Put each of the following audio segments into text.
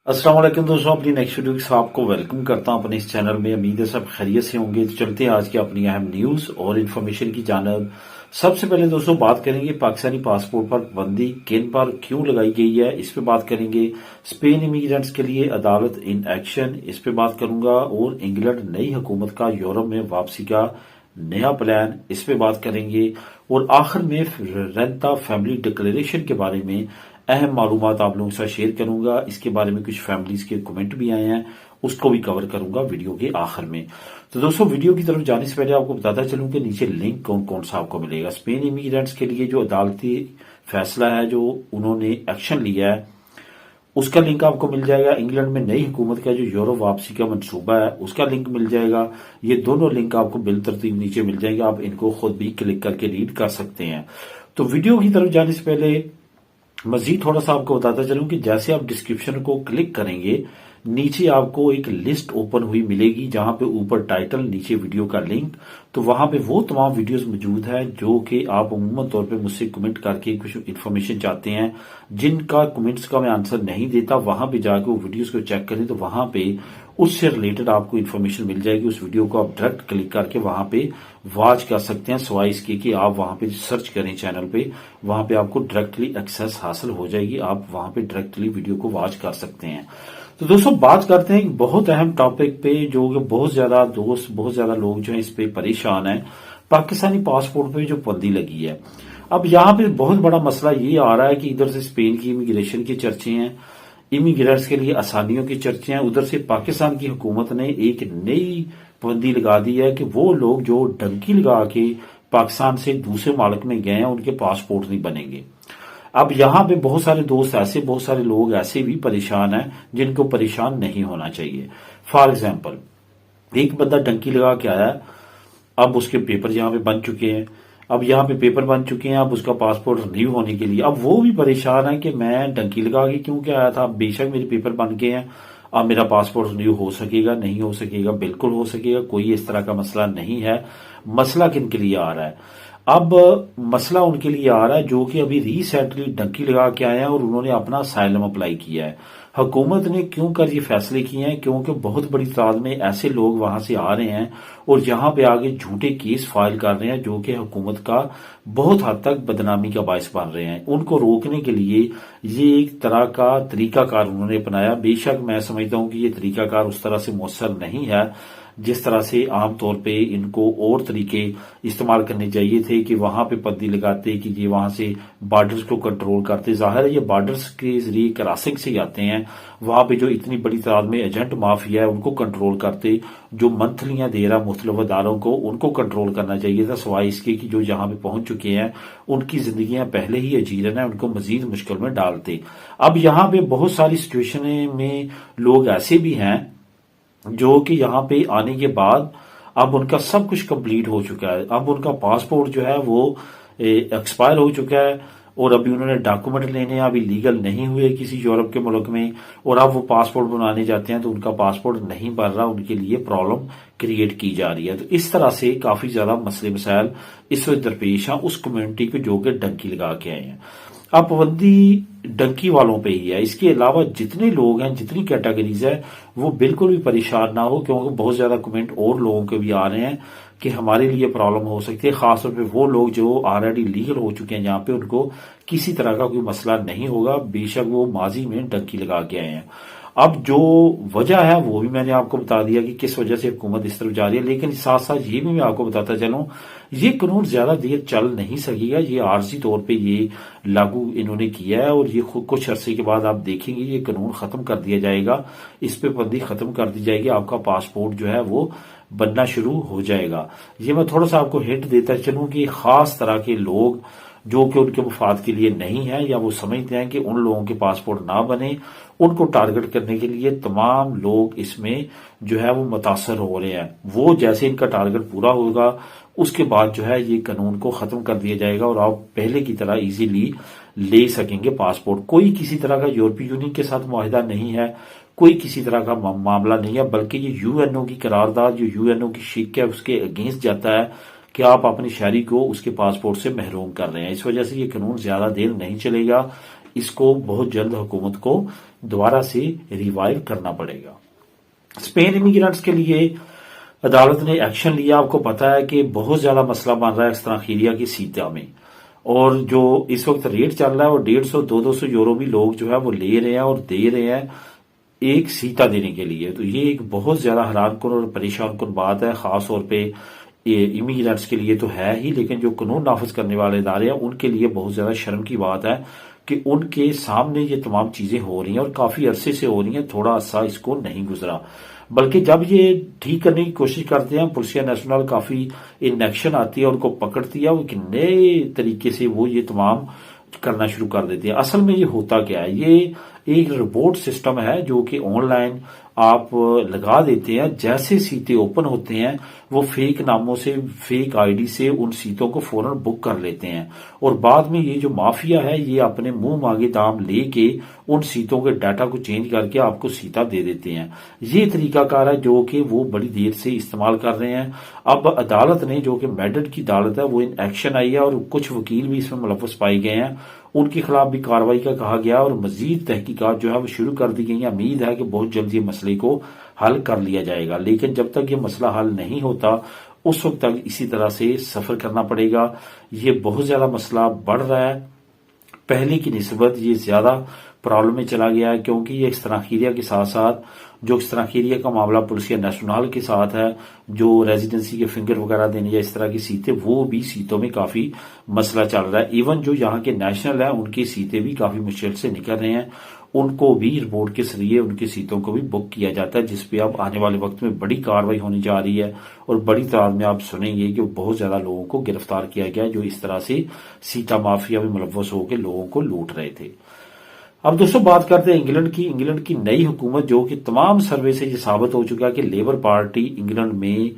अस्सलाम वालेकुम दोस्तों, अपनी नेक्स्ट वीडियो के साथ आपको वेलकम करता हूं अपने इस चैनल में। उम्मीद है सब खैरियत से होंगे। तो चलते हैं आज की अपनी अहम न्यूज और इन्फॉर्मेशन की जानब। सबसे पहले दोस्तों बात करेंगे पाकिस्तानी पासपोर्ट पर पाबंदी किन पर क्यों लगाई गई है, इस पे बात करेंगे। स्पेन इमिग्रेंट्स के लिए अदालत इन एक्शन, इस पे बात करूंगा। और इंग्लैंड नई हुकूमत का यूरोप में वापसी का नया प्लान, इस पे बात करेंगे। और आखिर में रेंता फैमिली डिक्लेरेशन के बारे में अहम मालूमात आप लोगों के साथ शेयर करूंगा। इसके बारे में कुछ फैमिलीज के कमेंट भी आए हैं, उसको भी कवर करूंगा वीडियो के आखिर में। तो दोस्तों वीडियो की तरफ जाने से पहले आपको बताता चलूं कि नीचे लिंक कौन कौन सा आपको मिलेगा। स्पेन इमिग्रेंट्स के लिए जो अदालती फैसला है, जो उन्होंने एक्शन लिया है, उसका लिंक आपको मिल जाएगा। इंग्लैंड में नई हुकूमत का जो यूरोप वापसी का मंसूबा है, उसका लिंक मिल जाएगा। ये दोनों लिंक आपको बिलतरतीब नीचे मिल जाएंगे, आप इनको खुद भी क्लिक करके रीड कर सकते हैं। तो वीडियो की तरफ जाने से पहले मजीद थोड़ा सा आपको बताता चलूं कि जैसे आप डिस्क्रिप्शन को क्लिक करेंगे, नीचे आपको एक लिस्ट ओपन हुई मिलेगी, जहां पे ऊपर टाइटल, नीचे वीडियो का लिंक। तो वहां पे वो तमाम वीडियोस मौजूद है जो कि आप अमूमन तौर पे मुझसे कमेंट करके कुछ इन्फॉर्मेशन चाहते हैं, जिनका कमेंट्स का मैं आंसर नहीं देता। वहां पे जाके वो वीडियोस को चेक करें, तो वहां पे उससे रिलेटेड आपको इन्फॉर्मेशन मिल जाएगी। उस वीडियो को आप डायरेक्ट क्लिक करके वहां पे वॉच कर सकते हैं, सिवाय इसके कि आप वहां पे सर्च करें चैनल पे, वहां पे आपको डायरेक्टली एक्सेस हासिल हो जाएगी। आप वहां पे डायरेक्टली वीडियो को वॉच कर सकते हैं। तो दोस्तों बात करते हैं एक बहुत अहम टॉपिक पे, जो कि बहुत ज्यादा लोग जो है इस पे परेशान है। पाकिस्तानी पासपोर्ट पे जो पाबंदी लगी है, अब यहाँ पे बहुत बड़ा मसला ये आ रहा है कि इधर से स्पेन की इमिग्रेशन की चर्चे हैं, इमिग्रेंट्स के लिए आसानियों की चर्चे हैं। उधर से पाकिस्तान की हुकूमत ने एक नई पाबंदी लगा दी है कि वो लोग जो डंकी लगा के पाकिस्तान से दूसरे मुल्क में गए हैं, उनके पासपोर्ट नहीं बनेंगे। अब यहाँ पे बहुत सारे दोस्त ऐसे, बहुत सारे लोग ऐसे भी परेशान हैं जिनको परेशान नहीं होना चाहिए। फॉर एग्जाम्पल, एक बंदा डंकी लगा के आया, अब उसके पेपर यहाँ पे बन चुके हैं, अब यहाँ पे पेपर बन चुके हैं, अब उसका पासपोर्ट रिन्यू होने के लिए अब वो भी परेशान है कि मैं डंकी लगा के क्यों क्या आया था। बेशक मेरे पेपर बन गए हैं, अब मेरा पासपोर्ट रिन्यू हो सकेगा, नहीं हो सकेगा? बिल्कुल हो सकेगा, कोई इस तरह का मसला नहीं है। मसला किन के लिए आ रहा है? अब मसला उनके लिए आ रहा है जो कि अभी रिसेंटली डंकी लगा के आए हैं और उन्होंने अपना असाइलम अप्लाई किया है। हुकूमत ने क्यों कर ये फैसले किए हैं? क्योंकि बहुत बड़ी तादाद में ऐसे लोग वहां से आ रहे हैं और यहां पे आगे झूठे केस फाइल कर रहे हैं, जो कि हुकूमत का बहुत हद तक बदनामी का बायस बन रहे हैं। उनको रोकने के लिए ये एक तरह का तरीकाकार उन्होंने अपनाया। बेशक मैं समझता हूं कि ये तरीकाकार उस तरह से मौसर नहीं है जिस तरह से आमतौर पे इनको और तरीके इस्तेमाल करने चाहिए थे, कि वहां पे पाबंदी लगाते, कि ये वहां से बॉर्डर्स को कंट्रोल करते। जाहिर है ये बॉर्डर्स के जरिए क्रॉसिंग से आते हैं, वहां पे जो इतनी बड़ी तादाद में एजेंट माफिया है उनको कंट्रोल करते, जो मंथलियां दे रहा मुख्तलिफ अदारों को, उनको कंट्रोल करना चाहिए था। सिवाय इसके कि जो यहाँ पे पहुंच चुके हैं उनकी जिंदगियां पहले ही अजीरन है, उनको मजीद मुश्किल में डालते। अब यहाँ पे बहुत सारी सिचुएशन में लोग ऐसे भी हैं जो कि यहाँ पे आने के बाद अब उनका सब कुछ कंप्लीट हो चुका है, अब उनका पासपोर्ट जो है वो एक्सपायर हो चुका है और अभी उन्होंने डॉक्यूमेंट लेने हैं, अभी लीगल नहीं हुए किसी यूरोप के मुल्क में, और अब वो पासपोर्ट बनाने जाते हैं तो उनका पासपोर्ट नहीं बन रहा, उनके लिए प्रॉब्लम क्रिएट की जा रही है। तो इस तरह से काफी ज्यादा मसले मसाइल इस वक्त दरपेश हैं उस कम्युनिटी को जो कि डंकी लगा के आए हैं। अब पाबंदी डंकी वालों पे ही है, इसके अलावा जितने लोग हैं, जितनी कैटेगरीज है, वो बिल्कुल भी परेशान ना हो, क्योंकि बहुत ज्यादा कमेंट और लोगों के भी आ रहे हैं कि हमारे लिए प्रॉब्लम हो सकती है। खासतौर पे वो लोग जो ऑलरेडी लीगल हो चुके हैं, जहां पे उनको किसी तरह का कोई मसला नहीं होगा, बेशक वो माजी में डंकी लगा के आए हैं। अब जो वजह है वो भी मैंने आपको बता दिया कि किस वजह से हुकूमत इस तरफ जा रही है, लेकिन साथ साथ ये भी मैं आपको बताता चलूं, ये कानून ज्यादा देर चल नहीं सकेगा। ये आर्जी तौर पे ये लागू इन्होंने किया है और ये खुद कुछ अरसे के बाद आप देखेंगे ये कानून खत्म कर दिया जाएगा, इस पे पाबंदी खत्म कर दी जाएगी, आपका पासपोर्ट जो है वो बनना शुरू हो जाएगा। ये मैं थोड़ा सा आपको हिंट देता चलूं कि खास तरह के लोग जो कि उनके मुफाद के लिए नहीं है, या वो समझते हैं कि उन लोगों के पासपोर्ट ना बने, उनको टारगेट करने के लिए तमाम लोग इसमें जो है वो मुतासर हो रहे हैं। वो जैसे इनका टारगेट पूरा होगा उसके बाद जो है ये कानून को खत्म कर दिया जाएगा और आप पहले की तरह इजीली ले सकेंगे पासपोर्ट। कोई किसी तरह का यूरोपीय यूनियन के साथ मुआहिदा नहीं है, कोई किसी तरह का मामला नहीं है, बल्कि ये यूएनओ की करारदाद, जो यूएनओ की शिक है, उसके अगेंस्ट जाता है कि आप अपने शहरी को उसके पासपोर्ट से महरूम कर रहे हैं। इस वजह से ये कानून ज्यादा देर नहीं चलेगा। इसको बहुत जल्द हुकूमत को दोबारा से रिवाइव करना पड़ेगा। स्पेन इमिग्रेंट्स के लिए अदालत ने एक्शन लिया। आपको पता है कि बहुत ज्यादा मसला बन रहा है एक्सतराखीरिया की सीता में, और जो इस वक्त रेट चल रहा है वो 150-200 यूरो भी लोग जो है वो ले रहे हैं और दे रहे हैं एक सीता देने के लिए। तो ये एक बहुत ज्यादा हैरानकुन और परेशान कुन बात है, खास तौर पे इमिग्रेंट्स के लिए तो है ही, लेकिन जो कानून नाफिज करने वाले इदारे हैं उनके लिए बहुत ज्यादा शर्म की बात है कि उनके सामने ये तमाम चीजें हो रही हैं और काफी अरसे से हो रही हैं, थोड़ा अरसा इसको नहीं गुजरा। बल्कि जब ये ठीक करने की कोशिश करते हैं, पुलिसिया नेशनल काफी इन एक्शन आती है, उनको पकड़ती है, वो एक नए तरीके से वो ये तमाम करना शुरू कर देते हैं। असल में ये होता क्या है, ये एक रिपोर्ट सिस्टम है जो कि ऑनलाइन आप लगा देते हैं। जैसे सीटें ओपन होते हैं वो फेक नामों से, फेक आईडी से उन सीटों को फौरन बुक कर लेते हैं, और बाद में ये जो माफिया है ये अपने मुंह मांगे दाम लेके उन सीटों के डाटा को चेंज करके आपको सीटा दे देते हैं। ये तरीकाकार है जो कि वो बड़ी देर से इस्तेमाल कर रहे हैं। अब अदालत ने, जो कि मेडल की अदालत है, वो इन एक्शन आई है और कुछ वकील भी इसमें मुलव्वस पाए गए हैं, उनके खिलाफ भी कार्रवाई का कहा गया और मजीद तहकीकात जो है वो शुरू कर दी गई है। उम्मीद है कि बहुत जल्द ये मसले को हल कर लिया जाएगा, लेकिन जब तक ये मसला हल नहीं होता उस वक्त तक इसी तरह से सफर करना पड़ेगा। ये बहुत ज्यादा मसला बढ़ रहा है, पहले की निस्बत ये ज्यादा प्रॉब्लम में चला गया है, क्योंकि ये एक्सतराखीरिया के साथ साथ जो एक्सतराखीरिया का मामला पुलिसिया नेशनल के साथ है, जो रेजिडेंसी के फिंगर वगैरह देने या इस तरह की सीटें, वो भी सीटों में काफी मसला चल रहा है। इवन जो यहाँ के नेशनल है उनकी सीटें भी काफी मुश्किल से निकल रहे हैं, उनको भी रिपोर्ट के जरिए उनकी सीटों को भी बुक किया जाता है, जिसपे अब आने वाले वक्त में बड़ी कार्रवाई होने जा रही है और बड़ी तादाद में आप सुनेंगे कि बहुत ज्यादा लोगों को गिरफ्तार किया गया जो इस तरह से सीटा माफिया में मुलव्वस होकर लोगों को लूट रहे थे। अब दोस्तों बात करते हैं इंग्लैंड की नई हुकूमत, जो कि तमाम सर्वे से ये साबित हो चुका है कि लेबर पार्टी इंग्लैंड में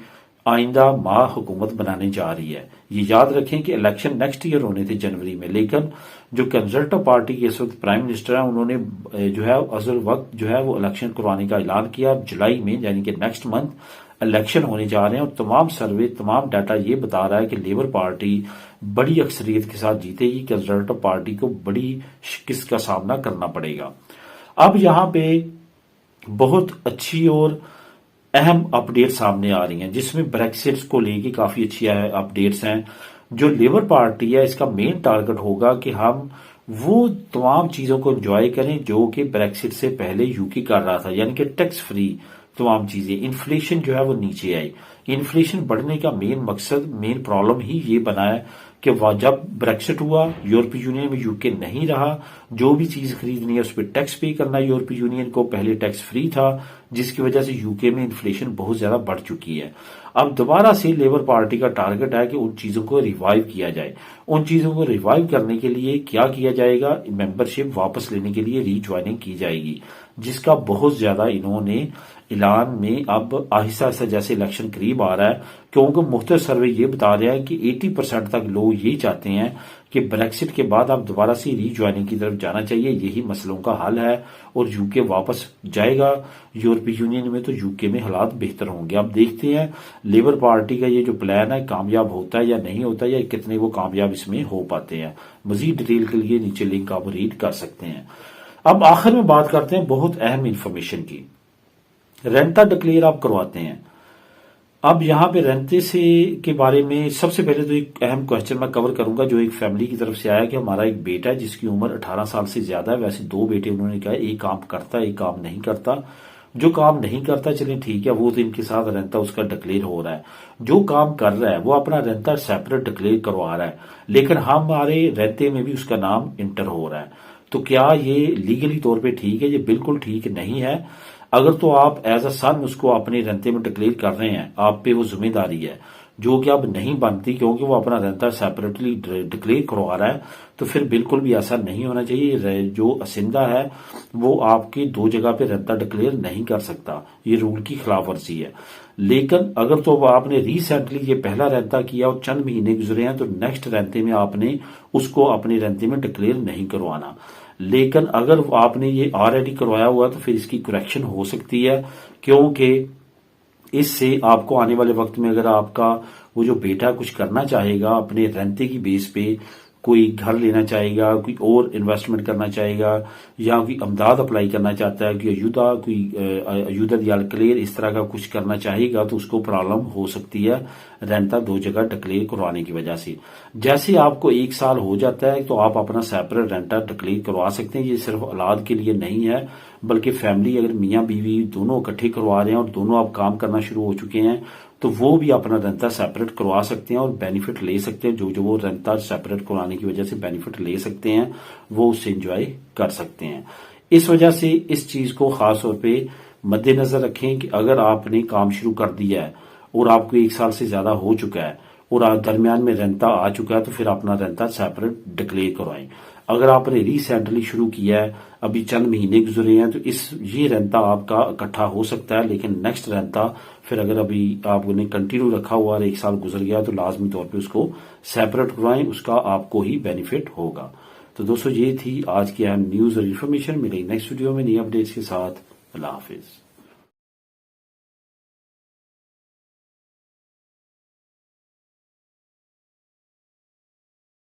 आइंदा माह हुकूमत बनाने जा रही है। ये याद रखें कि इलेक्शन नेक्स्ट ईयर होने थे जनवरी में, लेकिन जो कंजर्वेटिव पार्टी के इस वक्त प्राइम मिनिस्टर हैं उन्होंने जो है असल वक्त जो है वो इलेक्शन करवाने का ऐलान किया जुलाई में, यानी कि नेक्स्ट मंथ इलेक्शन होने जा रहे हैं। और तमाम सर्वे, तमाम डाटा ये बता रहा है कि लेबर पार्टी बड़ी अक्सरियत के साथ जीतेगी, कंजर्वेटिव पार्टी को बड़ी शिकस्त का सामना करना पड़ेगा। अब यहाँ पे बहुत अच्छी और अहम अपडेट सामने आ रही हैं, जिसमें ब्रेक्सिट को लेके काफी अच्छी अपडेट्स हैं। जो लेबर पार्टी है इसका मेन टारगेट होगा कि हम वो तमाम चीजों को एंजॉय करें जो कि ब्रेक्सिट से पहले यूके कर रहा था, यानी कि टैक्स फ्री तमाम चीजें। इन्फ्लेशन जो है वो नीचे आई। इन्फ्लेशन बढ़ने का मेन मकसद, मेन प्रॉब्लम ही ये बना है कि जब ब्रेक्सिट हुआ, यूरोपीय यूनियन में यूके नहीं रहा, जो भी चीज खरीदनी है उस पर टैक्स पे करना यूरोपीय यूनियन को, पहले टैक्स फ्री था, जिसकी वजह से यूके में इन्फ्लेशन बहुत ज्यादा बढ़ चुकी है। अब दोबारा से लेबर पार्टी का टारगेट है कि उन चीजों को रिवाइव किया जाए। उन चीजों को रिवाइव करने के लिए क्या किया जाएगा, मेंबरशिप वापस लेने के लिए रीज्वाइनिंग की जाएगी, जिसका बहुत ज्यादा इन्होंने ऐलान में अब आहिस्ता आहिस्ता जैसे इलेक्शन करीब आ रहा है, क्योंकि मुख्तलिफ सर्वे ये बता रहे हैं कि 80% तक लोग ये चाहते हैं कि ब्रेक्सिट के बाद अब दोबारा से रीज्वाइनिंग की तरफ जाना चाहिए, यही मसलों का हल है और यूके वापस जाएगा यूरोपीय यूनियन में, तो यूके में हालात बेहतर होंगे। अब देखते हैं लेबर पार्टी का ये जो प्लान है कामयाब होता है या नहीं होता, या कितने वो कामयाब इसमें हो पाते हैं। मजीद डिटेल के लिए नीचे लिंक आप रीड कर सकते हैं। अब आखिर में बात करते हैं बहुत अहम इंफॉर्मेशन की। रेंटा डिक्लेयर आप करवाते हैं। अब यहाँ पे रेंटे से के बारे में सबसे पहले तो एक अहम क्वेश्चन मैं कवर करूंगा जो एक फैमिली की तरफ से आया कि हमारा एक बेटा है जिसकी उम्र 18 साल से ज्यादा है। वैसे 2 बेटे उन्होंने कहा, एक काम करता है एक काम नहीं करता। जो काम नहीं करता चलिए ठीक है, वो तो इनके साथ रेंटा उसका डिक्लेयर हो रहा है। जो काम कर रहा है वो अपना रेंटा सेपरेट डिक्लेयर करवा रहा है, लेकिन हमारे रेंटे में भी उसका नाम इंटर हो रहा है। तो क्या ये लीगली तौर पे ठीक है? ये बिल्कुल ठीक नहीं है। अगर तो आप एज अ सन उसको अपने रेंटे में डिक्लेयर कर रहे हैं, आप पे वो जिम्मेदारी है जो कि अब नहीं बनती, क्योंकि वो अपना रेंटा सेपरेटली डिक्लेयर करवा रहा है। तो फिर बिल्कुल भी ऐसा नहीं होना चाहिए। जो असिंदा है वो आपकी 2 जगह पे रेंटा डिक्लेयर नहीं कर सकता, ये रूल की खिलाफ वर्जी है। लेकिन अगर तो आपने रिसेंटली ये पहला रेंटा किया और चंद महीने गुजरे हैं, तो नेक्स्ट रेंटे में आपने उसको अपने रेंटे में डिक्लेयर नहीं करवाना। लेकिन अगर आपने ये ऑलरेडी करवाया हुआ तो फिर इसकी करेक्शन हो सकती है, क्योंकि इससे आपको आने वाले वक्त में अगर आपका वो जो बेटा कुछ करना चाहेगा अपने रेंटे की बेस पे, कोई घर लेना चाहेगा, कोई और इन्वेस्टमेंट करना चाहेगा, या कोई अमदाद अप्लाई करना चाहता है, कोई अयुदा या क्लियर इस तरह का कुछ करना चाहेगा, तो उसको प्रॉब्लम हो सकती है रेंटा दो जगह डिक्लेयर करवाने की वजह से। जैसे आपको 1 साल हो जाता है तो आप अपना सेपरेट रेंटा डिक्लेयर करवा सकते हैं। ये सिर्फ औलाद के लिए नहीं है, बल्कि फैमिली अगर मियाँ बीवी दोनों इकट्ठे करवा रहे हैं और दोनों आप काम करना शुरू हो चुके हैं तो वो भी अपना रेंटा सेपरेट करवा सकते हैं और बेनिफिट ले सकते हैं। जो वो रेंटा सेपरेट करवाने की वजह से बेनिफिट ले सकते हैं वो उससे एंजॉय कर सकते हैं। इस वजह से इस चीज को खास तौर पे मद्देनजर रखें कि अगर आपने काम शुरू कर दिया है और आपको 1 साल से ज्यादा हो चुका है और आप दरमियान में रेंटा आ चुका है तो फिर अपना रेंटा सेपरेट डिक्लेयर करवाएं। अगर आपने रिसेंटली शुरू किया है, अभी चंद महीने गुजरे हैं, तो ये रेंटा आपका इकट्ठा हो सकता है, लेकिन नेक्स्ट रेंटा फिर अगर अभी आपने कंटिन्यू रखा हुआ और 1 साल गुजर गया तो लाजमी तौर पे उसको सेपरेट करवाएं, उसका आपको ही बेनिफिट होगा। तो दोस्तों ये थी आज की अहम न्यूज और इन्फॉर्मेशन। मिलेंगे नेक्स्ट वीडियो में नई अपडेट्स के साथ। अल्लाह हाफिज।